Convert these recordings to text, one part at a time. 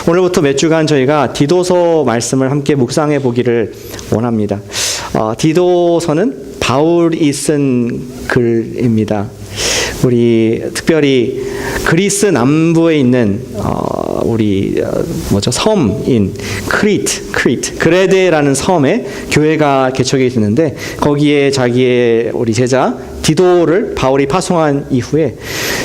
오늘부터 몇 주간 저희가 디도서 말씀을 함께 묵상해 보기를 원합니다. 디도서는 바울이 쓴 글입니다. 우리 특별히 그리스 남부에 있는 섬인 크리트 그레데라는 섬에 교회가 개척이 됐는데 거기에 자기의 우리 제자 디도를 바울이 파송한 이후에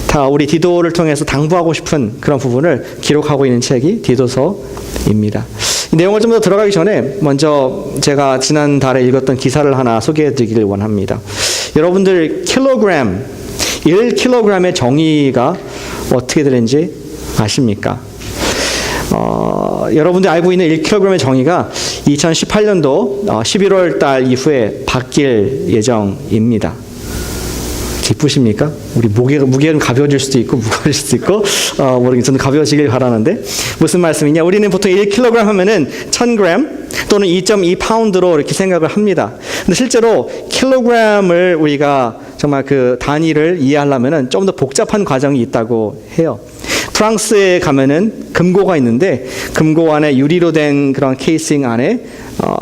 다 우리 디도를 통해서 당부하고 싶은 그런 부분을 기록하고 있는 책이 디도서입니다. 이 내용을 좀 더 들어가기 전에 먼저 제가 지난달에 읽었던 기사를 하나 소개해 드리기를 원합니다. 여러분들 1kg의 정의가 어떻게 되는지 아십니까? 여러분들이 알고 있는 1kg의 정의가 2018년도 11월 달 이후에 바뀔 예정입니다. 기쁘십니까? 우리 무게는 가벼워질 수도 있고 무거워질 수도 있고 모르겠는데 저는 가벼워지길 바라는데 무슨 말씀이냐? 우리는 보통 1kg 하면은 1000g 또는 2.2파운드로 이렇게 생각을 합니다. 근데 실제로 킬로그램을 우리가 정말 그 단위를 이해하려면은 좀 더 복잡한 과정이 있다고 해요. 프랑스에 가면은 금고가 있는데 금고 안에 유리로 된 그런 케이싱 안에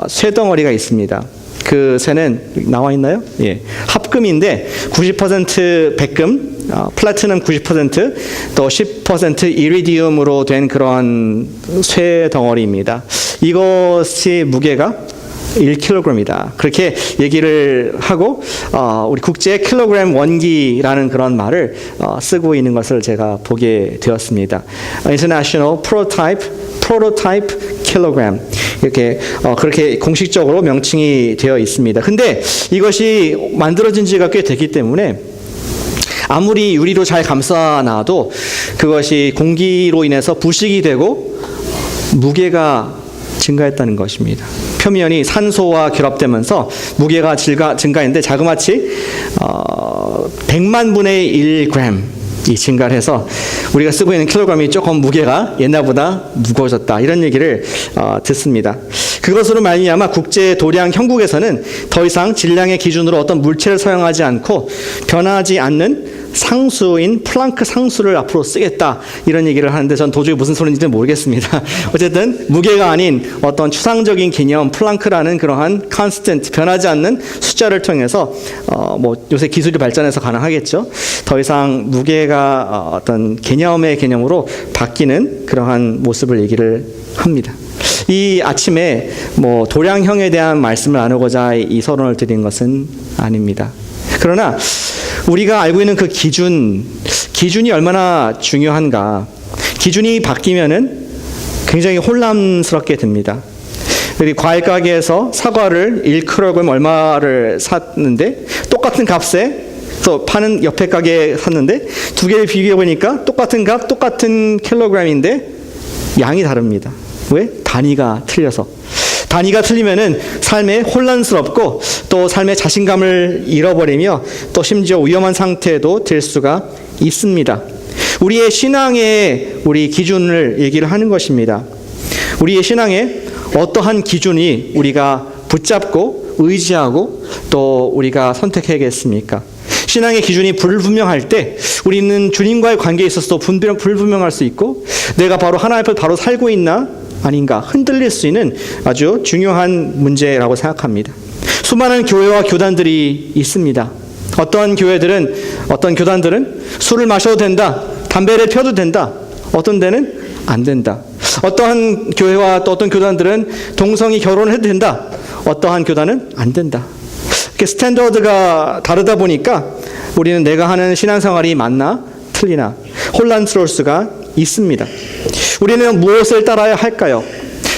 쇠덩어리가 있습니다. 그 쇠는 나와 있나요? 예. 합금인데 90% 백금, 플래티넘 90%, 또 10% 이리디움으로 된 그런 쇠 덩어리입니다. 이것이 무게가 1kg이다. 그렇게 얘기를 하고 우리 국제 킬로그램 원기라는 그런 말을 쓰고 있는 것을 제가 보게 되었습니다. International Prototype Kilogram 이렇게 그렇게 공식적으로 명칭이 되어 있습니다. 근데 이것이 만들어진 지가 꽤 됐기 때문에 아무리 유리로 잘 감싸놔도 그것이 공기로 인해서 부식이 되고 무게가 증가했다는 것입니다. 표면이 산소와 결합되면서 무게가 증가했는데 자그마치 100만 분의 1g 이 증가를 해서 우리가 쓰고 있는 킬로그램이 조금 무게가 옛날보다 무거워졌다 이런 얘기를 듣습니다. 그것으로 말미암아 국제 도량 형국에서는 더 이상 질량의 기준으로 어떤 물체를 사용하지 않고 변하지 않는 상수인 플랑크 상수를 앞으로 쓰겠다 이런 얘기를 하는데 전 도저히 무슨 소리인지는 모르겠습니다. 어쨌든 무게가 아닌 어떤 추상적인 개념 플랑크라는 그러한 constant 변하지 않는 숫자를 통해서 요새 기술이 발전해서 가능하겠죠. 더 이상 무게가 어떤 개념의 개념으로 바뀌는 그러한 모습을 얘기를 합니다. 이 아침에 도량형에 대한 말씀을 나누고자 이 서론을 드린 것은 아닙니다. 그러나 우리가 알고 있는 그 기준이 얼마나 중요한가. 기준이 바뀌면은 굉장히 혼란스럽게 됩니다. 우리 과일 가게에서 사과를 1kg 얼마를 샀는데 똑같은 값에 또 파는 옆에 가게에 샀는데 두 개를 비교해 보니까 똑같은 값, 똑같은 킬로그램인데 양이 다릅니다. 왜? 단위가 틀려서. 단위가 틀리면은 삶에 혼란스럽고 또 삶의 자신감을 잃어버리며 또 심지어 위험한 상태에도 될 수가 있습니다. 우리의 신앙의 우리 기준을 얘기를 하는 것입니다. 우리의 신앙에 어떠한 기준이 우리가 붙잡고 의지하고 또 우리가 선택해야겠습니까? 신앙의 기준이 불분명할 때 우리는 주님과의 관계에 있어서도 불분명할 수 있고 내가 바로 하나님 앞에 바로 살고 있나 아닌가 흔들릴 수 있는 아주 중요한 문제라고 생각합니다. 수많은 교회와 교단들이 있습니다. 어떤 교단들은 술을 마셔도 된다, 담배를 펴도 된다, 어떤 데는 안 된다. 어떠한 교회와 또 어떤 교단들은 동성이 결혼을 해도 된다, 어떠한 교단은 안 된다. 이렇게 스탠더드가 다르다 보니까 우리는 내가 하는 신앙생활이 맞나 틀리나 혼란스러울 수가 있습니다. 우리는 무엇을 따라야 할까요?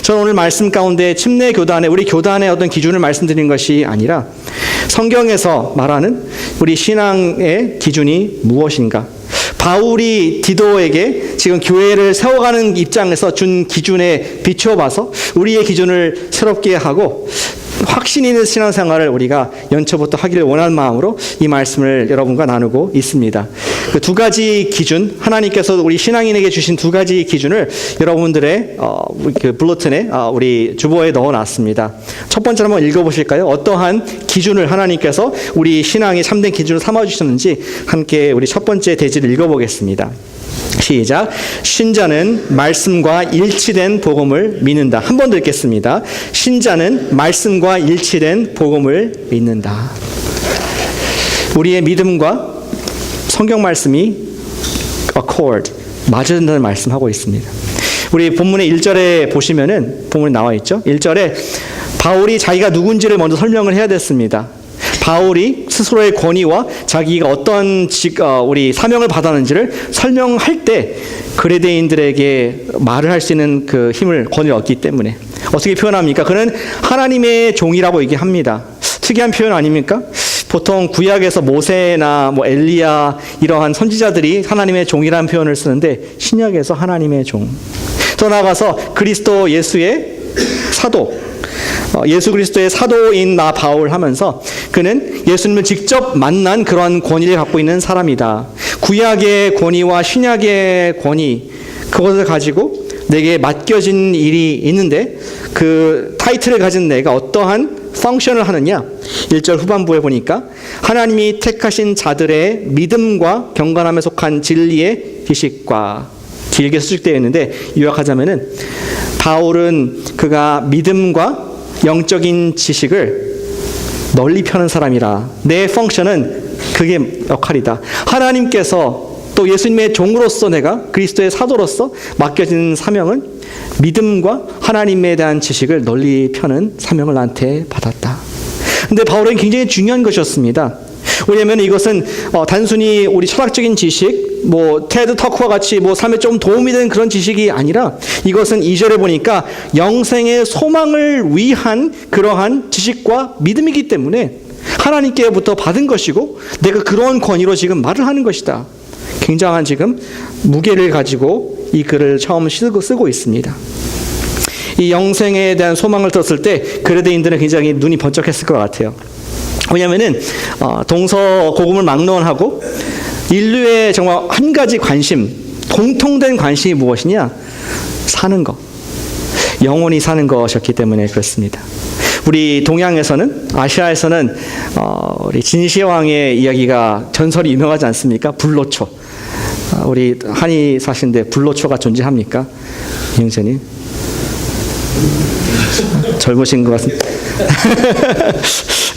저는 오늘 말씀 가운데 침례 교단의 우리 교단의 어떤 기준을 말씀드린 것이 아니라 성경에서 말하는 우리 신앙의 기준이 무엇인가? 바울이 디도에게 지금 교회를 세워가는 입장에서 준 기준에 비추어봐서 우리의 기준을 새롭게 하고 확신 있는 신앙생활을 우리가 연초부터 하기를 원하는 마음으로 이 말씀을 여러분과 나누고 있습니다. 그 두 가지 기준, 하나님께서 우리 신앙인에게 주신 두 가지 기준을 여러분들의 그 블루튼에 우리 주보에 넣어놨습니다. 첫 번째로 한번 읽어보실까요? 어떠한 기준을 하나님께서 우리 신앙의 참된 기준으로 삼아주셨는지 함께 우리 첫 번째 대지를 읽어보겠습니다. 시작. 신자는 말씀과 일치된 복음을 믿는다. 한 번 더 읽겠습니다. 신자는 말씀과 일치된 복음을 믿는다. 우리의 믿음과 성경 말씀이 accord, 맞아야 된다는 말씀하고 있습니다. 우리 본문의 1절에 보시면은 본문에 나와 있죠. 1절에 바울이 자기가 누군지를 먼저 설명을 해야 됐습니다. 바울이 스스로의 권위와 자기가 어떤 우리 사명을 받았는지를 설명할 때 그레데인들에게 말을 할 수 있는 그 힘을, 권위를 얻기 때문에 어떻게 표현합니까? 그는 하나님의 종이라고 얘기합니다. 특이한 표현 아닙니까? 보통 구약에서 모세나 엘리야 이러한 선지자들이 하나님의 종이라는 표현을 쓰는데 신약에서 하나님의 종. 더 나아가서 그리스도 예수의 사도, 예수 그리스도의 사도인 나 바울 하면서 그는 예수님을 직접 만난 그런 권위를 갖고 있는 사람이다. 구약의 권위와 신약의 권위, 그것을 가지고 내게 맡겨진 일이 있는데 그 타이틀을 가진 내가 어떠한 펑션을 하느냐. 1절 후반부에 보니까 하나님이 택하신 자들의 믿음과 경건함에 속한 진리의 지식과, 길게 수식되어 있는데 요약하자면은 바울은 그가 믿음과 영적인 지식을 널리 펴는 사람이라. 내 펑션은 그게 역할이다. 하나님께서 또 예수님의 종으로서 내가 그리스도의 사도로서 맡겨진 사명은 믿음과 하나님에 대한 지식을 널리 펴는 사명을 나한테 받았다. 근데 바울은 굉장히 중요한 것이었습니다. 왜냐하면 이것은 단순히 우리 철학적인 지식, 테드 터크와 같이 삶에 좀 도움이 되는 그런 지식이 아니라 이것은 2절에 보니까 영생의 소망을 위한 그러한 지식과 믿음이기 때문에 하나님께부터 받은 것이고 내가 그런 권위로 지금 말을 하는 것이다. 굉장한 지금 무게를 가지고 이 글을 처음 쓰고 있습니다. 이 영생에 대한 소망을 들었을 때 그레데인들은 굉장히 눈이 번쩍했을 것 같아요. 왜냐하면은 동서고금을 막론하고 인류의 정말 한 가지 관심, 공통된 관심이 무엇이냐? 사는 것, 영원히 사는 것이었기 때문에 그렇습니다. 우리 동양에서는, 아시아에서는 우리 진시황의 이야기가 전설이 유명하지 않습니까? 불로초. 우리 한이 사신데 불로초가 존재합니까? 형제님? 젊으신 것 같습니다.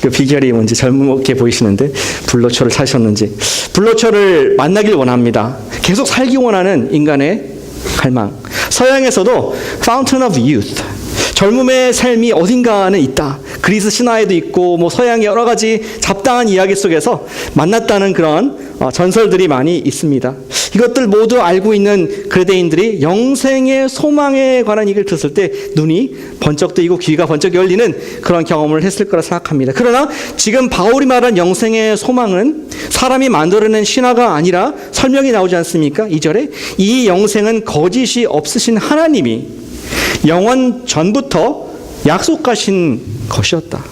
그 비결이 뭔지 젊게 보이시는데 불로초를 찾으셨는지. 불로초를 만나길 원합니다. 계속 살기 원하는 인간의 갈망. 서양에서도 Fountain of Youth, 젊음의 삶이 어딘가는 있다. 그리스 신화에도 있고 서양의 여러 가지 잡다한 이야기 속에서 만났다는 그런 전설들이 많이 있습니다. 이것들 모두 알고 있는 그레데인들이 영생의 소망에 관한 얘기를 들었을 때 눈이 번쩍 뜨이고 귀가 번쩍 열리는 그런 경험을 했을 거라 생각합니다. 그러나 지금 바울이 말한 영생의 소망은 사람이 만들어낸 신화가 아니라 설명이 나오지 않습니까? 2절에 이 영생은 거짓이 없으신 하나님이 영원 전부터 약속하신 것이었다.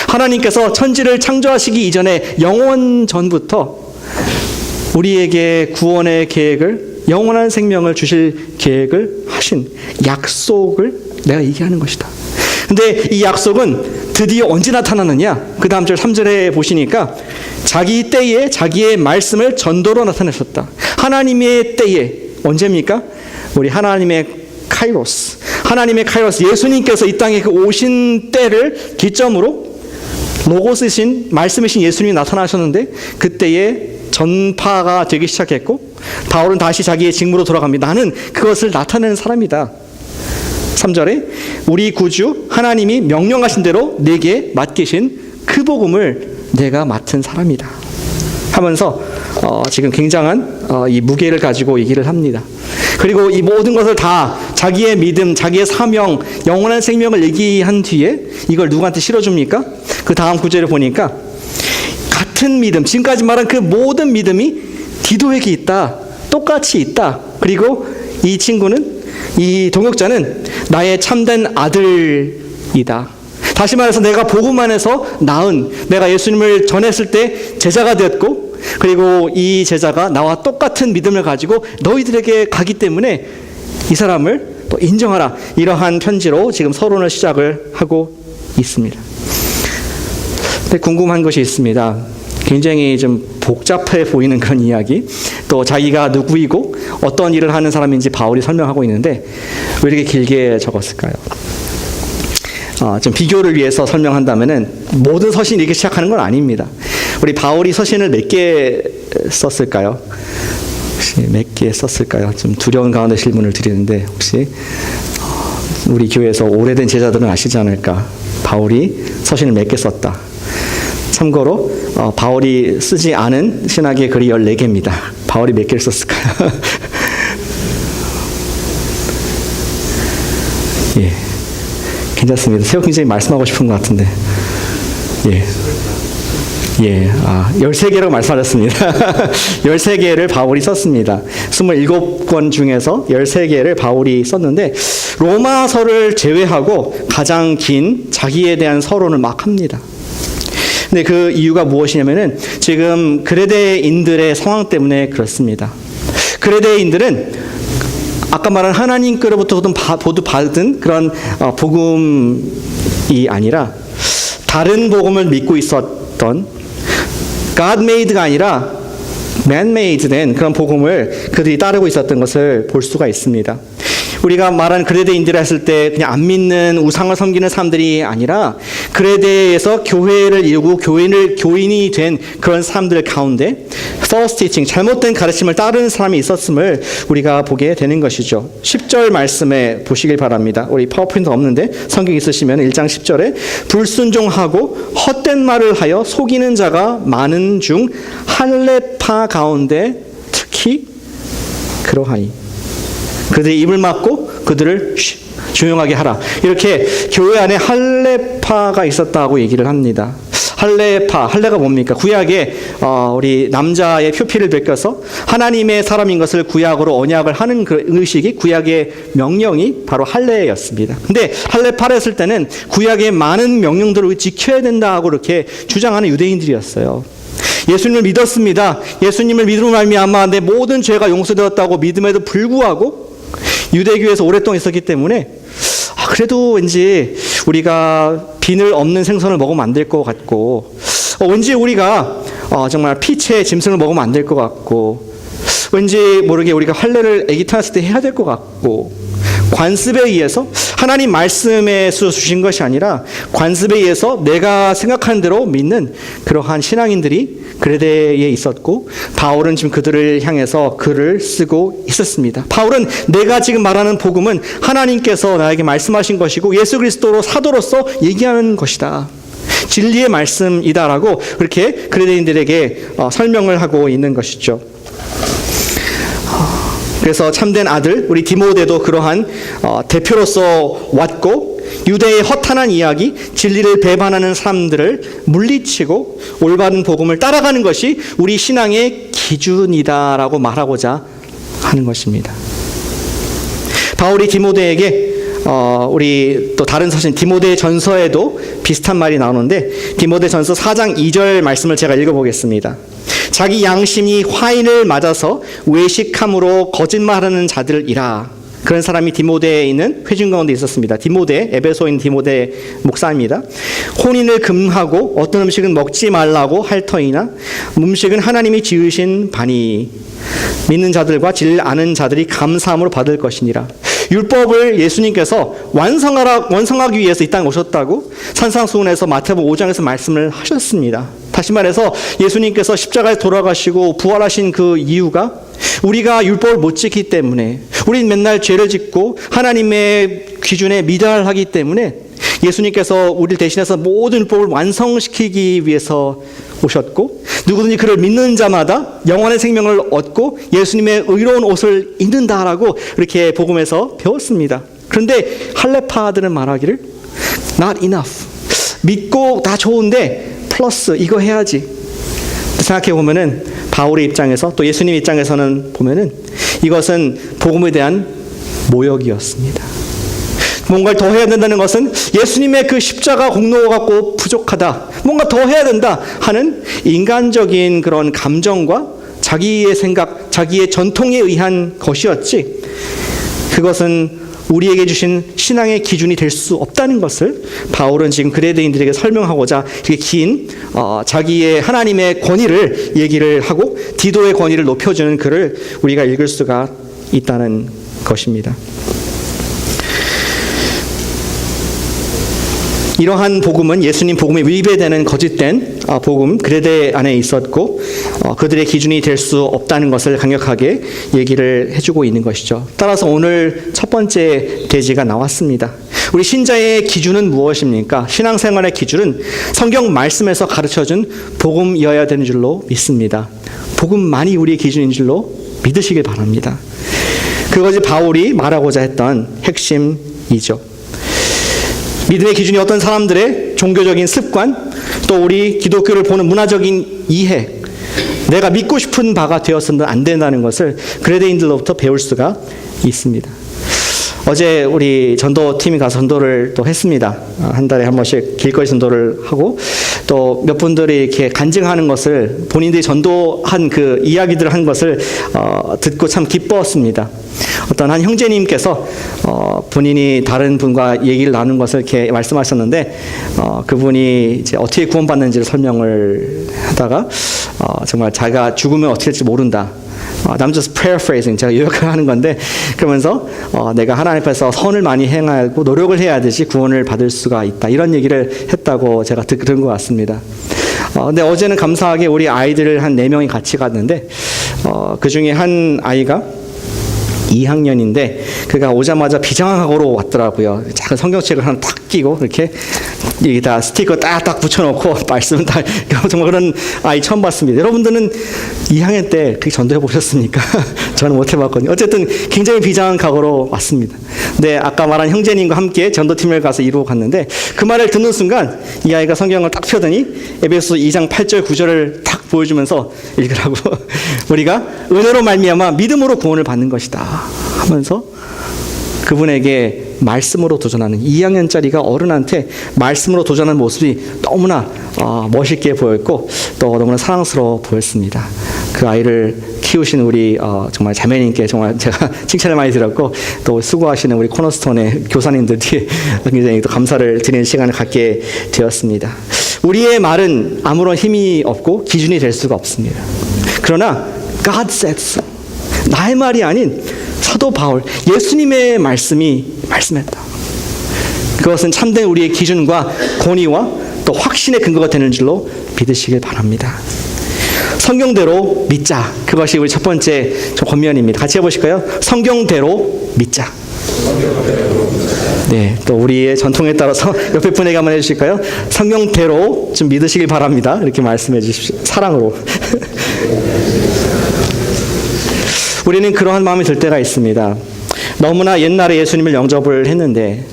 하나님께서 천지를 창조하시기 이전에 영원 전부터 우리에게 구원의 계획을, 영원한 생명을 주실 계획을 하신 약속을 내가 얘기하는 것이다. 근데 이 약속은 드디어 언제 나타나느냐? 그 다음 절 3절에 보시니까 자기 때에 자기의 말씀을 전도로 나타내셨다. 하나님의 때에, 언제입니까? 우리 하나님의 카이로스, 하나님의 카이로스, 예수님께서 이 땅에 그 오신 때를 기점으로 로고스이신 말씀이신 예수님이 나타나셨는데 그때에 전파가 되기 시작했고 바울은 다시 자기의 직무로 돌아갑니다. 나는 그것을 나타내는 사람이다. 3절에 우리 구주 하나님이 명령하신 대로 내게 맡기신 그 복음을 내가 맡은 사람이다 하면서 지금 굉장한 이 무게를 가지고 얘기를 합니다. 그리고 이 모든 것을 다 자기의 믿음, 자기의 사명, 영원한 생명을 얘기한 뒤에 이걸 누구한테 실어줍니까? 그 다음 구절을 보니까 같은 믿음, 지금까지 말한 그 모든 믿음이 디도에게 있다. 똑같이 있다. 그리고 이 친구는, 이 동역자는 나의 참된 아들이다. 다시 말해서 내가 복음 안에서 낳은, 내가 예수님을 전했을 때 제자가 되었고 그리고 이 제자가 나와 똑같은 믿음을 가지고 너희들에게 가기 때문에 이 사람을 또 인정하라. 이러한 편지로 지금 서론을 시작을 하고 있습니다. 근데 궁금한 것이 있습니다. 굉장히 좀 복잡해 보이는 그런 이야기, 또 자기가 누구이고 어떤 일을 하는 사람인지 바울이 설명하고 있는데 왜 이렇게 길게 적었을까요? 좀 비교를 위해서 설명한다면은 모든 서신이 이렇게 시작하는 건 아닙니다. 우리 바울이 서신을 몇 개 썼을까요? 혹시 몇 개 썼을까요? 좀 두려운 가운데 질문을 드리는데 혹시 우리 교회에서 오래된 제자들은 아시지 않을까? 바울이 서신을 몇 개 썼다. 참고로 바울이 쓰지 않은 신학의 글이 14개입니다. 바울이 몇 개를 썼을까요? 예, 괜찮습니다. 세우킹장이 말씀하고 싶은 것 같은데. 예. 13개라고 말씀하셨습니다. 13개를 바울이 썼습니다. 27권 중에서 13개를 바울이 썼는데 로마서를 제외하고 가장 긴 자기에 대한 서론을 막 합니다. 근데 그 이유가 무엇이냐면은 지금 그레데인들의 상황 때문에 그렇습니다. 그레데인들은 아까 말한 하나님께로부터 모두 받은 그런 복음이 아니라 다른 복음을 믿고 있었던 God made가 아니라 man made 된 그런 복음을 그들이 따르고 있었던 것을 볼 수가 있습니다. 우리가 말한 그레데인들을 했을 때 그냥 안 믿는 우상을 섬기는 사람들이 아니라 그레데에서 교회를 이루고 교인이 된 그런 사람들 가운데 false teaching, 잘못된 가르침을 따르는 사람이 있었음을 우리가 보게 되는 것이죠. 10절 말씀에 보시길 바랍니다. 우리 파워포인트 없는데 성경 있으시면 1장 10절에 불순종하고 헛된 말을 하여 속이는 자가 많은 중 할례파 가운데 특히 그러하니 그들의 입을 막고 그들을 조용하게 하라. 이렇게 교회 안에 할례파가 있었다고 얘기를 합니다. 할례가 뭡니까? 구약에 우리 남자의 표피를 벗겨서 하나님의 사람인 것을 구약으로 언약을 하는 그 의식이 구약의 명령이 바로 할례였습니다. 근데 할례파를 했을 때는 구약의 많은 명령들을 지켜야 된다고 이렇게 주장하는 유대인들이었어요. 예수님을 믿었습니다. 예수님을 믿음으로 말미암아 내 모든 죄가 용서되었다고 믿음에도 불구하고 유대교에서 오랫동안 있었기 때문에 그래도 왠지 우리가 비늘 없는 생선을 먹으면 안 될 것 같고 왠지 우리가 정말 피채 짐승을 먹으면 안 될 것 같고 왠지 모르게 우리가 할례를 아기 태어났을 때 해야 될 것 같고 관습에 의해서 하나님 말씀에서 주신 것이 아니라 관습에 의해서 내가 생각하는 대로 믿는 그러한 신앙인들이 그레데에 있었고 바울은 지금 그들을 향해서 글을 쓰고 있었습니다. 바울은 내가 지금 말하는 복음은 하나님께서 나에게 말씀하신 것이고 예수 그리스도로 사도로서 얘기하는 것이다. 진리의 말씀이다라고 그렇게 그레데인들에게 설명을 하고 있는 것이죠. 그래서 참된 아들 우리 디모데도 그러한 대표로서 왔고 유대의 허탄한 이야기, 진리를 배반하는 사람들을 물리치고 올바른 복음을 따라가는 것이 우리 신앙의 기준이다라고 말하고자 하는 것입니다. 바울이 디모데에게 우리 또 다른 서신 디모데 전서에도 비슷한 말이 나오는데 디모데 전서 4장 2절 말씀을 제가 읽어보겠습니다. 자기 양심이 화인을 맞아서 외식함으로 거짓말하는 자들이라. 그런 사람이 디모데에 있는 회중 가운데 있었습니다. 디모데, 에베소인 디모데 목사입니다. 혼인을 금하고 어떤 음식은 먹지 말라고 할 터이나 음식은 하나님이 지으신 바니 믿는 자들과 질 아는 자들이 감사함으로 받을 것이니라. 율법을 예수님께서 완성하기 위해서 이 땅에 오셨다고 산상수훈에서 마태복음 5장에서 말씀을 하셨습니다. 다시 말해서 예수님께서 십자가에 돌아가시고 부활하신 그 이유가 우리가 율법을 못 지키기 때문에 우린 맨날 죄를 짓고 하나님의 기준에 미달하기 때문에 예수님께서 우리를 대신해서 모든 율법을 완성시키기 위해서 오셨고 누구든지 그를 믿는 자마다 영원의 생명을 얻고 예수님의 의로운 옷을 입는다라고 이렇게 복음에서 배웠습니다. 그런데 할례파들은 말하기를 not enough. 믿고 다 좋은데 플러스 이거 해야지. 생각해 보면은 바울의 입장에서 또 예수님 입장에서는 보면은 이것은 복음에 대한 모욕이었습니다. 뭔가를 더 해야 된다는 것은 예수님의 그 십자가 공로가 갖고 부족하다. 뭔가 더 해야 된다 하는 인간적인 그런 감정과 자기의 생각, 자기의 전통에 의한 것이었지. 그것은 우리에게 주신 신앙의 기준이 될 수 없다는 것을 바울은 지금 그레데인들에게 설명하고자 이렇게 긴 자기의 하나님의 권위를 얘기를 하고 디도의 권위를 높여주는 글을 우리가 읽을 수가 있다는 것입니다. 이러한 복음은 예수님 복음에 위배되는 거짓된 복음 그레데 안에 있었고 그들의 기준이 될 수 없다는 것을 강력하게 얘기를 해주고 있는 것이죠. 따라서 오늘 첫 번째 계지가 나왔습니다. 우리 신자의 기준은 무엇입니까? 신앙생활의 기준은 성경 말씀에서 가르쳐준 복음이어야 되는 줄로 믿습니다. 복음만이 우리의 기준인 줄로 믿으시길 바랍니다. 그것이 바울이 말하고자 했던 핵심이죠. 믿음의 기준이 어떤 사람들의 종교적인 습관, 또 우리 기독교를 보는 문화적인 이해, 내가 믿고 싶은 바가 되었으면 안 된다는 것을 그레데인들로부터 배울 수가 있습니다. 어제 우리 전도팀이 가서 전도를 또 했습니다. 한 달에 한 번씩 길거리 전도를 하고 또 몇 분들이 이렇게 간증하는 것을 본인들이 전도한 그 이야기들을 한 것을 듣고 참 기뻤습니다. 어떤 한 형제님께서 본인이 다른 분과 얘기를 나눈 것을 이렇게 말씀하셨는데 그분이 이제 어떻게 구원받는지를 설명을 하다가 정말 자기가 죽으면 어떻게 될지 모른다. I'm just paraphrasing. 제가 요약을 하는 건데 그러면서 내가 하나님 앞에서 선을 많이 행하고 노력을 해야 되지 구원을 받을 수가 있다. 이런 얘기를 했다고 제가 들은 것 같습니다. 근데 어제는 감사하게 우리 아이들 한 4명이 같이 갔는데 그 중에 한 아이가 2학년인데 그가 오자마자 비장하고로 왔더라고요. 작은 성경책을 하나 탁 끼고 이렇게 여기다 스티커 딱딱 붙여놓고 말씀 다 정말 그런 아이 처음 봤습니다. 여러분들은 2학년 때 그렇게 전도해 보셨습니까? 저는 못 해봤거든요. 어쨌든 굉장히 비장한 각오로 왔습니다. 네, 아까 말한 형제님과 함께 전도팀을 가서 이루고 갔는데 그 말을 듣는 순간 이 아이가 성경을 딱 펴더니 에베소 2장 8절 9절을 딱 보여주면서 읽으라고 우리가 은혜로 말미암아 믿음으로 구원을 받는 것이다 하면서 그분에게 말씀으로 도전하는 2학년짜리가 어른한테 말씀으로 도전하는 모습이 너무나 멋있게 보였고 또 너무나 사랑스러워 보였습니다. 그 아이를 키우신 우리 정말 자매님께 정말 제가 칭찬을 많이 드렸고 또 수고하시는 우리 코너스톤의 교사님들께 굉장히 또 감사를 드리는 시간을 갖게 되었습니다. 우리의 말은 아무런 힘이 없고 기준이 될 수가 없습니다. 그러나 God said so. 나의 말이 아닌 사도 바울, 예수님의 말씀이 말씀했다. 그것은 참된 우리의 기준과 권위와 또 확신의 근거가 되는 줄로 믿으시길 바랍니다. 성경대로 믿자. 그것이 우리 첫 번째 권면입니다. 같이 해보실까요? 성경대로 믿자. 네, 또 우리의 전통에 따라서 옆에 분에게 한번 해주실까요? 성경대로 좀 믿으시길 바랍니다. 이렇게 말씀해 주십시오. 사랑으로. 우리는 그러한 마음이 들 때가 있습니다. 너무나 옛날에 예수님을 영접을 했는데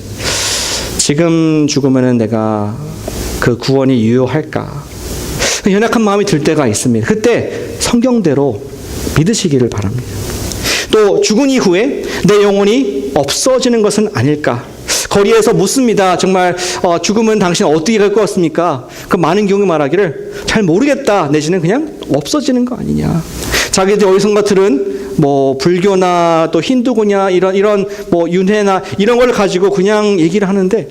지금 죽으면 내가 그 구원이 유효할까? 연약한 마음이 들 때가 있습니다. 그때 성경대로 믿으시기를 바랍니다. 또 죽은 이후에 내 영혼이 없어지는 것은 아닐까? 거리에서 묻습니다. 정말 죽으면 당신 어떻게 갈 것 같습니까? 그 많은 경우 말하기를 잘 모르겠다 내지는 그냥 없어지는 거 아니냐. 자기들 어디선가 들은 뭐 불교나 또 힌두교냐 이런 뭐 윤회나 이런 걸 가지고 그냥 얘기를 하는데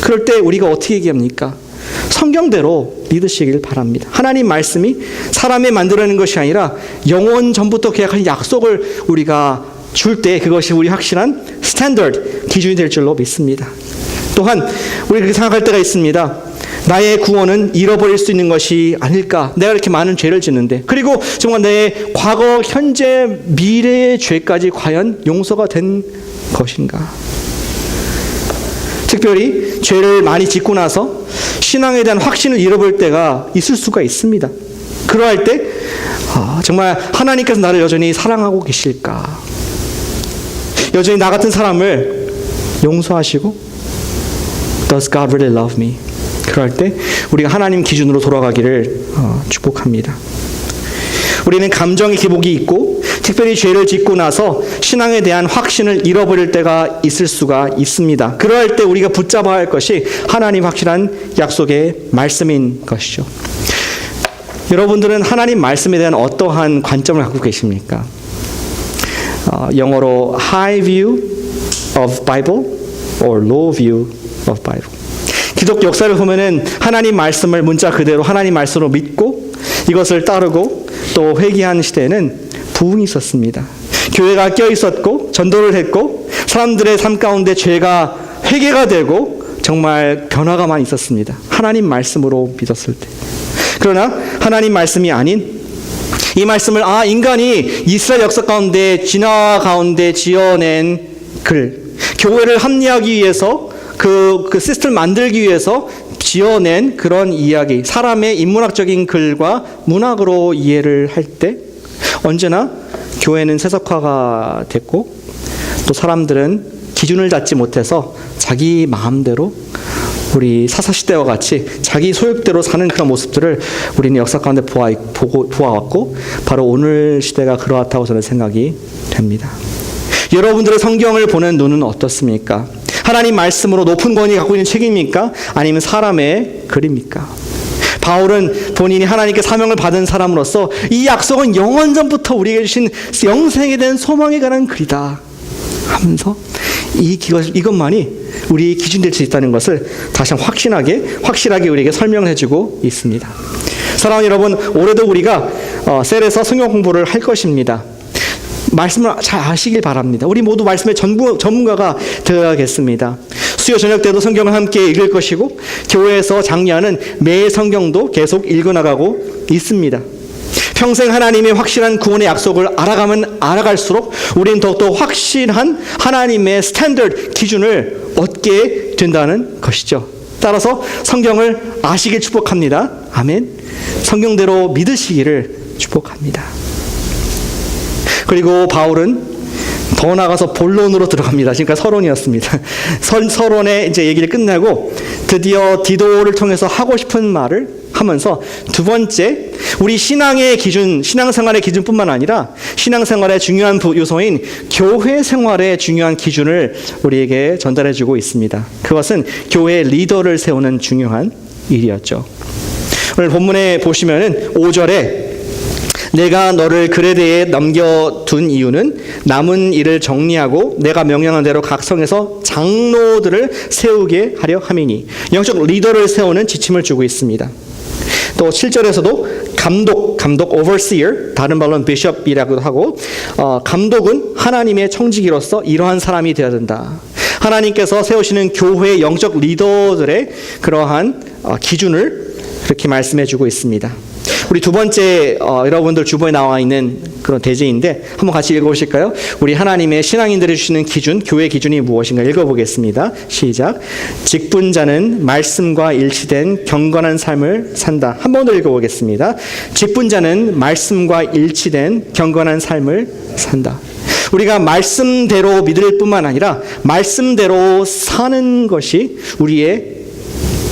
그럴 때 우리가 어떻게 얘기합니까? 성경대로 믿으시길 바랍니다. 하나님 말씀이 사람이 만들어내는 것이 아니라 영원 전부터 계약한 약속을 우리가 줄 때 그것이 우리 확실한 스탠더드, 기준이 될 줄로 믿습니다. 또한 우리 그렇게 생각할 때가 있습니다. 나의 구원은 잃어버릴 수 있는 것이 아닐까? 내가 이렇게 많은 죄를 짓는데 그리고 정말 내 과거, 현재, 미래의 죄까지 과연 용서가 된 것인가? 특별히 죄를 많이 짓고 나서 신앙에 대한 확신을 잃어버릴 때가 있을 수가 있습니다. 그러할 때 정말 하나님께서 나를 여전히 사랑하고 계실까? 여전히 나 같은 사람을 용서하시고 Does God really love me? 그럴 때 우리가 하나님 기준으로 돌아가기를 축복합니다. 우리는 감정의 기복이 있고 특별히 죄를 짓고 나서 신앙에 대한 확신을 잃어버릴 때가 있을 수가 있습니다. 그럴 때 우리가 붙잡아야 할 것이 하나님 확실한 약속의 말씀인 것이죠. 여러분들은 하나님 말씀에 대한 어떠한 관점을 갖고 계십니까? 영어로 high view, of Bible or low view of Bible. 기독교 역사를 보면은 하나님 말씀을 문자 그대로 하나님 말씀으로 믿고 이것을 따르고 또 회개한 시대에는 부흥이 있었습니다. 교회가 껴 있었고 전도를 했고 사람들의 삶 가운데 죄가 회개가 되고 정말 변화가 많이 있었습니다. 하나님 말씀으로 믿었을 때. 그러나 하나님 말씀이 아닌 이 말씀을 인간이 이스라엘 역사 가운데 진화 가운데 지어낸 글, 교회를 합리하기 위해서 그 시스템을 만들기 위해서 지어낸 그런 이야기, 사람의 인문학적인 글과 문학으로 이해를 할 때 언제나 교회는 세속화가 됐고 또 사람들은 기준을 잡지 못해서 자기 마음대로 우리 사사시대와 같이 자기 소욕대로 사는 그런 모습들을 우리는 역사 가운데 보아왔고 바로 오늘 시대가 그러하다고 저는 생각이 됩니다. 여러분들의 성경을 보는 눈은 어떻습니까? 하나님 말씀으로 높은 권위 갖고 있는 책입니까? 아니면 사람의 글입니까? 바울은 본인이 하나님께 사명을 받은 사람으로서 이 약속은 영원전부터 우리에게 주신 영생에 대한 소망에 관한 글이다 하면서 이것만이 우리 기준 될 수 있다는 것을 다시 확실하게 우리에게 설명해 주고 있습니다. 사랑하는 여러분, 올해도 우리가 셀에서 성경 공부를 할 것입니다. 말씀을 잘 아시길 바랍니다. 우리 모두 말씀의 전문가가 되어야겠습니다. 수요 저녁 때도 성경을 함께 읽을 것이고 교회에서 장려하는 매일 성경도 계속 읽어나가고 있습니다. 평생 하나님의 확실한 구원의 약속을 알아가면 알아갈수록 우리는 더욱더 확실한 하나님의 스탠더드 기준을 얻게 된다는 것이죠. 따라서 성경을 아시길 축복합니다. 아멘. 성경대로 믿으시기를 축복합니다. 그리고 바울은 더 나아가서 본론으로 들어갑니다. 지금까지 서론이었습니다. 서론의 이제 얘기를 끝내고 드디어 디도를 통해서 하고 싶은 말을 하면서 두 번째, 우리 신앙의 기준, 신앙생활의 기준뿐만 아니라 신앙생활의 중요한 요소인 교회 생활의 중요한 기준을 우리에게 전달해주고 있습니다. 그것은 교회의 리더를 세우는 중요한 일이었죠. 오늘 본문에 보시면은 5절에 내가 너를 그레데에 넘겨둔 이유는 남은 일을 정리하고 내가 명령한 대로 각 성에서 장로들을 세우게 하려 함이니, 영적 리더를 세우는 지침을 주고 있습니다. 또 7절에서도 감독 overseer, 다른 말로는 bishop이라고도 하고, 감독은 하나님의 청지기로서 이러한 사람이 되어야 된다. 하나님께서 세우시는 교회의 영적 리더들의 그러한 기준을 그렇게 말씀해 주고 있습니다. 우리 두 번째 여러분들 주보에 나와 있는 그런 대제인데 한번 같이 읽어보실까요? 우리 하나님의 신앙인들이 주시는 기준, 교회 기준이 무엇인가 읽어보겠습니다. 시작. 직분자는 말씀과 일치된 경건한 삶을 산다. 한 번 더 읽어보겠습니다. 직분자는 말씀과 일치된 경건한 삶을 산다. 우리가 말씀대로 믿을 뿐만 아니라 말씀대로 사는 것이 우리의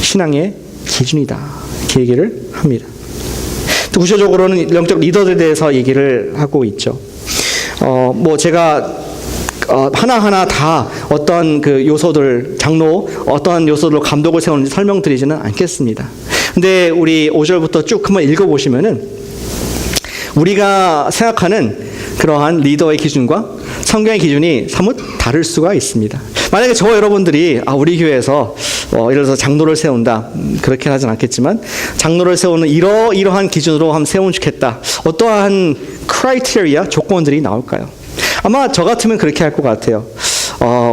신앙의 기준이다. 이렇게 얘기를 합니다. 또 구체적으로는 영적 리더들에 대해서 얘기를 하고 있죠. 제가 하나하나 다 어떤 그 요소들, 장로, 어떤 요소들로 감독을 세우는지 설명드리지는 않겠습니다. 근데 우리 5절부터 쭉 한번 읽어보시면은 우리가 생각하는 그러한 리더의 기준과 성경의 기준이 사뭇 다를 수가 있습니다. 만약에 저와 여러분들이 우리 교회에서 예를 들어서 장로를 세운다, 그렇게 하진 않겠지만 장로를 세우는 이러한 기준으로 한번 세우면 좋겠다, 어떠한 크라이테리아, 조건들이 나올까요? 아마 저 같으면 그렇게 할 것 같아요.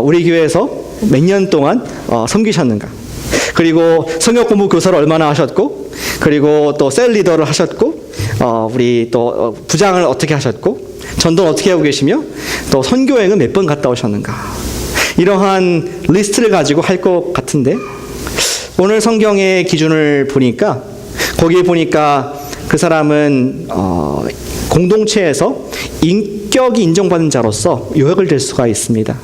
우리 교회에서 몇 년 동안 섬기셨는가, 그리고 성경 공부 교사를 얼마나 하셨고, 그리고 또 셀 리더를 하셨고, 우리 또 부장을 어떻게 하셨고, 전도는 어떻게 하고 계시며, 또 선교행은 몇 번 갔다 오셨는가, 이러한 리스트를 가지고 할 것 같은데, 오늘 성경의 기준을 보니까 거기에 보니까 그 사람은 공동체에서 인격이 인정받는 자로서 요약을 될 수가 있습니다.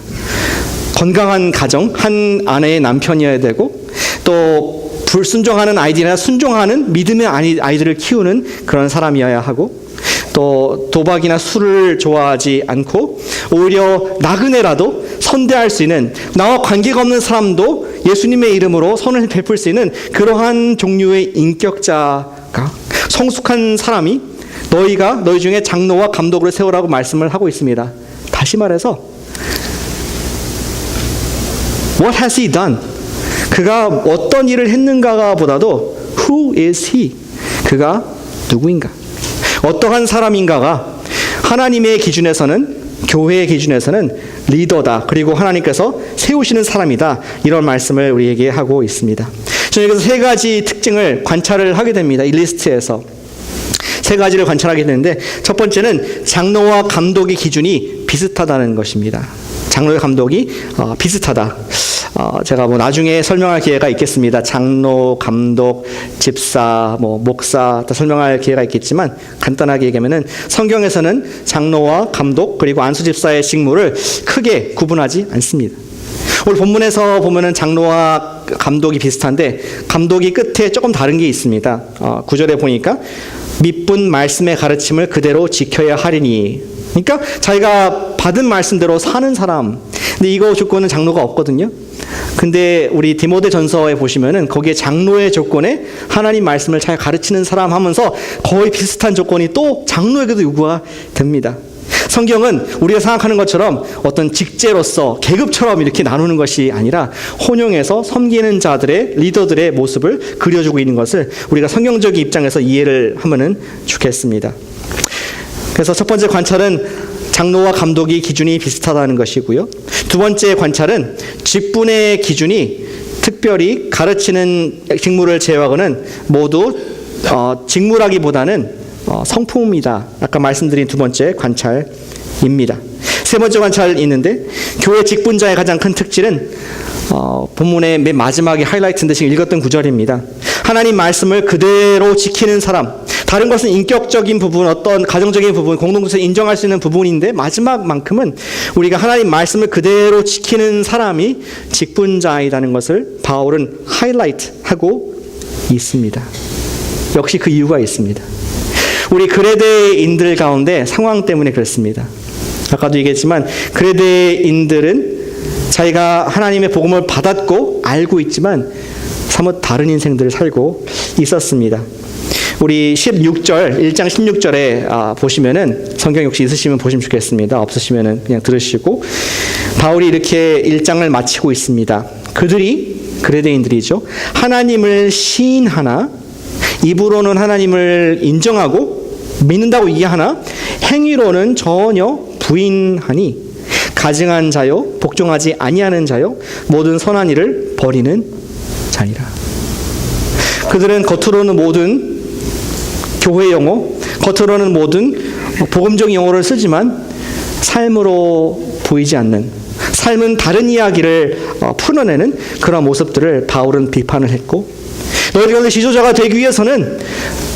건강한 가정, 한 아내의 남편이어야 되고, 또 불순종하는 아이들이나 순종하는 믿음의 아이들을 키우는 그런 사람이어야 하고, 또 도박이나 술을 좋아하지 않고 오히려 나그네라도 선대할 수 있는, 나와 관계가 없는 사람도 예수님의 이름으로 선을 베풀 수 있는 그러한 종류의 인격자가, 성숙한 사람이 너희 중에 장로와 감독을 세우라고 말씀을 하고 있습니다. 다시 말해서 What has he done? 그가 어떤 일을 했는가가 보다도 Who is he? 그가 누구인가? 어떠한 사람인가가 하나님의 기준에서는, 교회의 기준에서는 리더다. 그리고 하나님께서 세우시는 사람이다. 이런 말씀을 우리에게 하고 있습니다. 저는 여기서 세 가지 특징을 관찰을 하게 됩니다. 이 리스트에서. 세 가지를 관찰하게 되는데, 첫 번째는 장로와 감독의 기준이 비슷하다는 것입니다. 장로의 감독이 비슷하다. 제가 나중에 설명할 기회가 있겠습니다. 장로, 감독, 집사, 목사 다 설명할 기회가 있겠지만, 간단하게 얘기하면은 성경에서는 장로와 감독 그리고 안수 집사의 직무를 크게 구분하지 않습니다. 오늘 본문에서 보면은 장로와 감독이 비슷한데, 감독이 끝에 조금 다른 게 있습니다. 9절에 보니까 믿분 말씀의 가르침을 그대로 지켜야 하리니. 그러니까 자기가 받은 말씀대로 사는 사람. 근데 이거 조건은 장로가 없거든요. 근데 우리 디모데전서에 보시면은 거기에 장로의 조건에 하나님 말씀을 잘 가르치는 사람 하면서 거의 비슷한 조건이 또 장로에게도 요구가 됩니다. 성경은 우리가 생각하는 것처럼 어떤 직제로서 계급처럼 이렇게 나누는 것이 아니라 혼용해서 섬기는 자들의, 리더들의 모습을 그려주고 있는 것을 우리가 성경적인 입장에서 이해를 하면은 좋겠습니다. 그래서 첫 번째 관찰은 장로와 감독이 기준이 비슷하다는 것이고요. 두 번째 관찰은 직분의 기준이 특별히 가르치는 직무를 제외하고는 모두 직무라기보다는 성품이다. 아까 말씀드린 두 번째 관찰입니다. 세 번째 관찰이 있는데, 교회 직분자의 가장 큰 특질은 본문의 맨 마지막에 하이라이트인데 지금 읽었던 구절입니다. 하나님 말씀을 그대로 지키는 사람. 다른 것은 인격적인 부분, 어떤 가정적인 부분, 공동체에서 인정할 수 있는 부분인데 마지막만큼은 우리가 하나님 말씀을 그대로 지키는 사람이 직분자이라는 것을 바울은 하이라이트하고 있습니다. 역시 그 이유가 있습니다. 우리 그레데인들 가운데 상황 때문에 그렇습니다. 아까도 얘기했지만 그레데인들은 자기가 하나님의 복음을 받았고 알고 있지만 사뭇 다른 인생들을 살고 있었습니다. 우리 16절, 1장 16절에 보시면은, 성경 혹시 있으시면 보시면 좋겠습니다. 없으시면은 그냥 들으시고, 바울이 이렇게 1장을 마치고 있습니다. 그들이, 그레데인들이죠, 하나님을 시인하나 입으로는 하나님을 인정하고 믿는다고 이해하나 행위로는 전혀 부인하니 가증한 자요 복종하지 아니하는 자요 모든 선한 일을 버리는 자니라. 그들은 겉으로는 모든 교회 용어, 겉으로는 모든 복음적인 용어를 쓰지만 삶으로 보이지 않는, 삶은 다른 이야기를 풀어내는 그런 모습들을 바울은 비판을 했고, 너희들 가운데 지도자가 되기 위해서는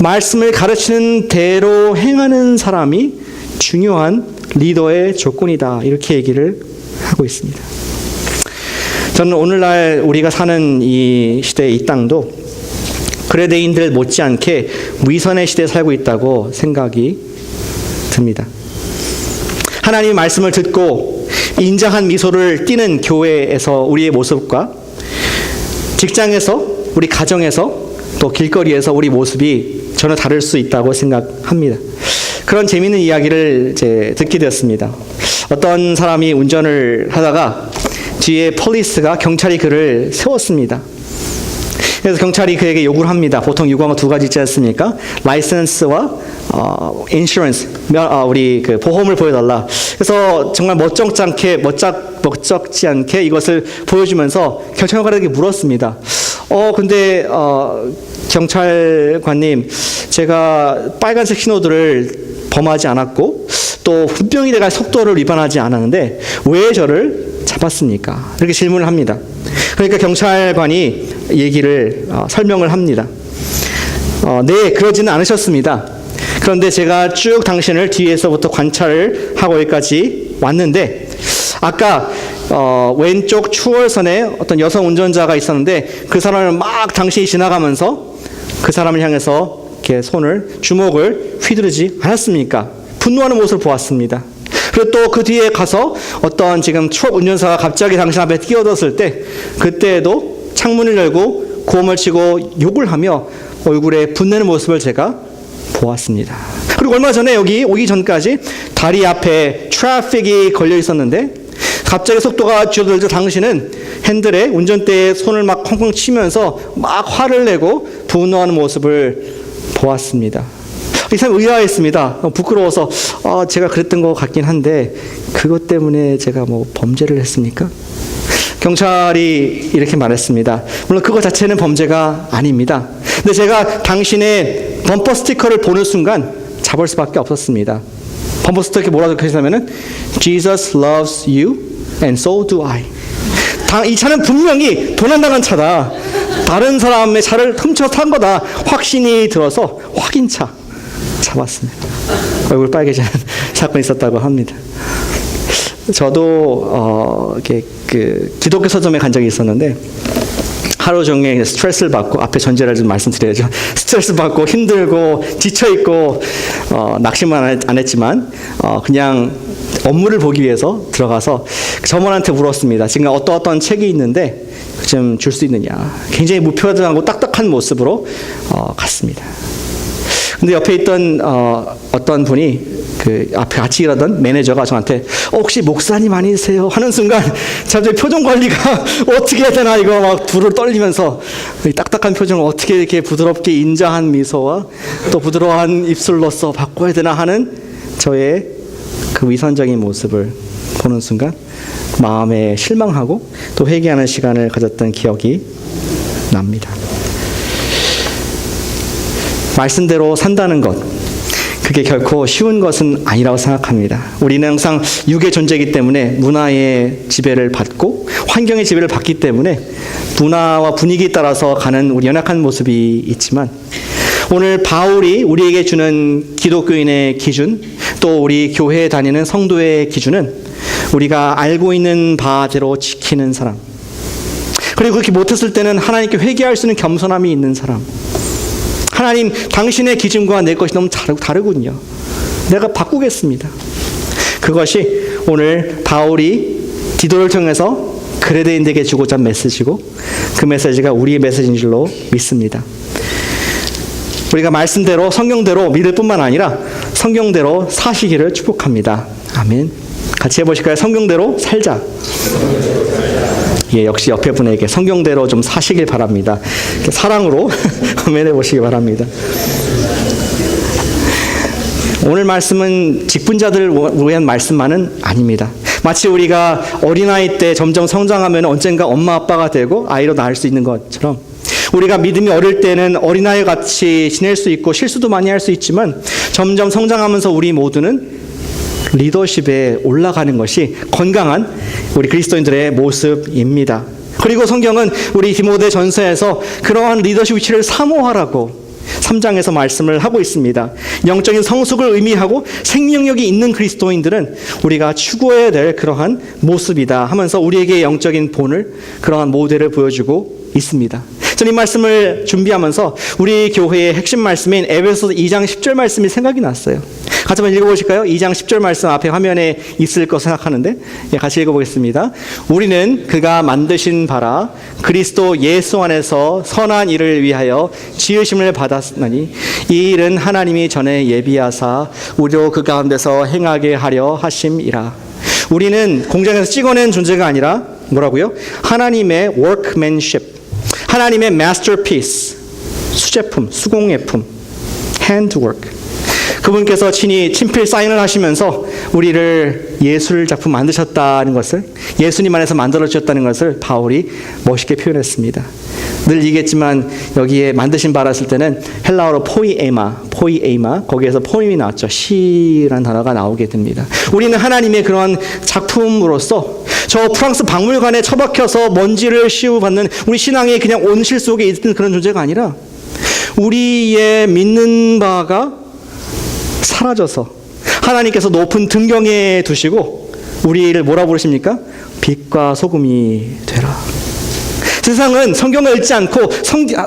말씀을 가르치는 대로 행하는 사람이 중요한 리더의 조건이다. 이렇게 얘기를 하고 있습니다. 저는 오늘날 우리가 사는 이 시대, 이 땅도 그레데인들 못지않게 위선의 시대에 살고 있다고 생각이 듭니다. 하나님의 말씀을 듣고 인자한 미소를 띠는 교회에서 우리의 모습과 직장에서, 우리 가정에서, 또 길거리에서 우리 모습이 전혀 다를 수 있다고 생각합니다. 그런 재미있는 이야기를 듣게 되었습니다. 어떤 사람이 운전을 하다가 뒤에 폴리스가, 경찰이 그를 세웠습니다. 그래서 경찰이 그에게 요구를 합니다. 보통 요구한 거 두 가지 있지 않습니까? 라이센스와 인슈런스, 우리 그 보험을 보여달라. 그래서 정말 멋쩍지 않게 이것을 보여주면서 경찰관에게 물었습니다. 근데 경찰관님, 제가 빨간색 신호들을 범하지 않았고 또 분명히 내가 속도를 위반하지 않았는데 왜 저를 잡았습니까? 이렇게 질문을 합니다. 그러니까 경찰관이 얘기를 설명을 합니다. 네, 그러지는 않으셨습니다. 그런데 제가 쭉 당신을 뒤에서부터 관찰을 하고 여기까지 왔는데, 아까 왼쪽 추월선에 어떤 여성 운전자가 있었는데 그 사람을 막 당신이 지나가면서 그 사람을 향해서 이렇게 주먹을 휘두르지 않았습니까? 분노하는 모습을 보았습니다. 그리고 또 그 뒤에 가서 어떤 지금 트럭 운전사가 갑자기 당신 앞에 끼어들었을 때, 그때에도 창문을 열고 고함을 치고 욕을 하며 얼굴에 분내는 모습을 제가 보았습니다. 그리고 얼마 전에 여기 오기 전까지 다리 앞에 트래픽이 걸려 있었는데 갑자기 속도가 줄어들자 당신은 핸들에 운전대에 손을 막 쾅쾅 치면서 막 화를 내고 분노하는 모습을 보았습니다. 이 사람이 의아했습니다. 부끄러워서 제가 그랬던 것 같긴 한데 그것 때문에 제가 뭐 범죄를 했습니까? 경찰이 이렇게 말했습니다. 물론 그거 자체는 범죄가 아닙니다. 근데 제가 당신의 범퍼 스티커를 보는 순간 잡을 수밖에 없었습니다. 범퍼 스티커에 뭐라고 적혀있냐면은 Jesus loves you and so do I. 이 차는 분명히 도난당한 차다. 다른 사람의 차를 훔쳐 탄 거다. 확신이 들어서 확인차 잡았습니다. 얼굴 빨개지는 사건이 있었다고 합니다. 저도 기독교 서점에 간 적이 있었는데 하루 종일 스트레스를 받고, 앞에 전제를 좀 말씀드려야죠. 스트레스 받고 힘들고 지쳐있고 낙심만 안 했지만 그냥 업무를 보기 위해서 들어가서 점원한테 물었습니다. 지금 어떤 책이 있는데 좀 줄 수 있느냐. 굉장히 무표정하고 딱딱한 모습으로 갔습니다. 근데 옆에 있던 어떤 분이 그 앞에 같이 일하던 매니저가 저한테 혹시 목사님 아니세요? 하는 순간 갑자기 표정 관리가 어떻게 해야 되나 이거 막 둘을 떨리면서 이 딱딱한 표정을 어떻게 이렇게 부드럽게 인자한 미소와 또 부드러운 입술로서 바꿔야 되나 하는 저의 그 위선적인 모습을 보는 순간 마음에 실망하고 또 회개하는 시간을 가졌던 기억이 납니다. 말씀대로 산다는 것, 그게 결코 쉬운 것은 아니라고 생각합니다. 우리는 항상 육의 존재이기 때문에 문화의 지배를 받고 환경의 지배를 받기 때문에 문화와 분위기에 따라서 가는 우리 연약한 모습이 있지만 오늘 바울이 우리에게 주는 기독교인의 기준, 또 우리 교회에 다니는 성도의 기준은 우리가 알고 있는 바대로 지키는 사람, 그리고 그렇게 못했을 때는 하나님께 회개할 수 있는 겸손함이 있는 사람. 하나님, 당신의 기준과 내 것이 너무 다르군요. 내가 바꾸겠습니다. 그것이 오늘 바울이 디도를 통해서 그레데인들에게 주고자 한 메시지고 그 메시지가 우리의 메시지인 줄로 믿습니다. 우리가 말씀대로 성경대로 믿을 뿐만 아니라 성경대로 사시기를 축복합니다. 아멘. 같이 해보실까요? 성경대로 살자. 예, 역시 옆에 분에게 성경대로 좀 사시길 바랍니다. 사랑으로 아멘 해보시기 바랍니다. 오늘 말씀은 직분자들을 위한 말씀만은 아닙니다. 마치 우리가 어린아이 때 점점 성장하면 언젠가 엄마 아빠가 되고 아이로 낳을 수 있는 것처럼 우리가 믿음이 어릴 때는 어린아이 같이 지낼 수 있고 실수도 많이 할 수 있지만 점점 성장하면서 우리 모두는 리더십에 올라가는 것이 건강한 우리 그리스도인들의 모습입니다. 그리고 성경은 우리 디모데 전서에서 그러한 리더십 위치를 사모하라고 3장에서 말씀을 하고 있습니다. 영적인 성숙을 의미하고 생명력이 있는 그리스도인들은 우리가 추구해야 될 그러한 모습이다 하면서 우리에게 영적인 본을, 그러한 모델을 보여주고 있습니다. 저는 이 말씀을 준비하면서 우리 교회의 핵심 말씀인 에베소서 2장 10절 말씀이 생각이 났어요. 같이 한번 읽어보실까요? 2장 10절 말씀 앞에 화면에 있을 거 생각하는데 같이 읽어보겠습니다. 우리는 그가 만드신 바라 그리스도 예수 안에서 선한 일을 위하여 지으심을 받았으니 이 일은 하나님이 전에 예비하사 우리로 그 가운데서 행하게 하려 하심이라. 우리는 공장에서 찍어낸 존재가 아니라 뭐라고요? 하나님의 workmanship, 하나님의 masterpiece, 수제품, 수공예품, handwork. 그분께서 친히 친필 사인을 하시면서 우리를 예술 작품 만드셨다는 것을, 예수님 안에서 만들어주셨다는 것을 바울이 멋있게 표현했습니다. 늘 얘기했지만 여기에 만드신 바라 했을 때는 헬라어로 포이에마, 거기에서 포임이 나왔죠. 시라는 단어가 나오게 됩니다. 우리는 하나님의 그러한 작품으로서 저 프랑스 박물관에 처박혀서 먼지를 씌우받는 우리 신앙의 그냥 온실 속에 있는 그런 존재가 아니라 우리의 믿는 바가 사라져서 하나님께서 높은 등경에 두시고 우리를 뭐라 부르십니까? 빛과 소금이 되라. 세상은 성경을 읽지 않고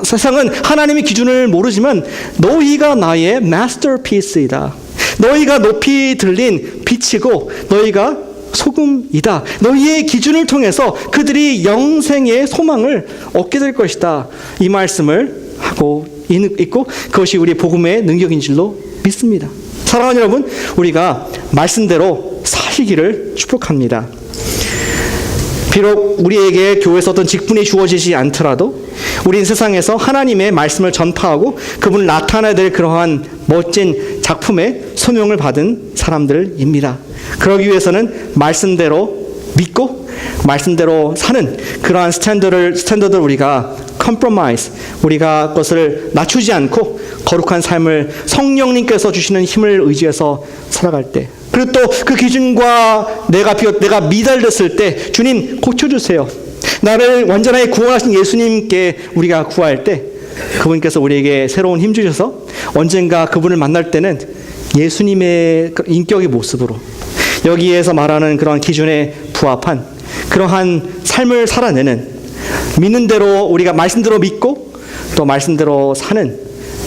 세상은 하나님의 기준을 모르지만 너희가 나의 마스터피스이다. 너희가 높이 들린 빛이고 너희가 소금이다. 너희의 기준을 통해서 그들이 영생의 소망을 얻게 될 것이다. 이 말씀을 하고 있고 그것이 우리 복음의 능력인 줄로 믿습니다. 사랑하는 여러분, 우리가 말씀대로 사시기를 축복합니다. 비록 우리에게 교회에서 어떤 직분이 주어지지 않더라도 우린 세상에서 하나님의 말씀을 전파하고 그분을 나타내야 될 그러한 멋진 작품의 소명을 받은 사람들입니다. 그러기 위해서는 말씀대로 믿고 말씀대로 사는 그러한 스탠더드를 우리가 compromise, 우리가 그것을 낮추지 않고 거룩한 삶을 성령님께서 주시는 힘을 의지해서 살아갈 때, 그리고 또 그 기준과 내가 미달됐을 때 주님 고쳐주세요. 나를 완전하게 구원하신 예수님께 우리가 구할 때 그분께서 우리에게 새로운 힘 주셔서 언젠가 그분을 만날 때는 예수님의 인격의 모습으로 여기에서 말하는 그런 기준에 부합한 그러한 삶을 살아내는, 믿는 대로 우리가 말씀대로 믿고 또 말씀대로 사는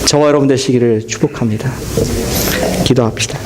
저와 여러분 되시기를 축복합니다. 기도합시다.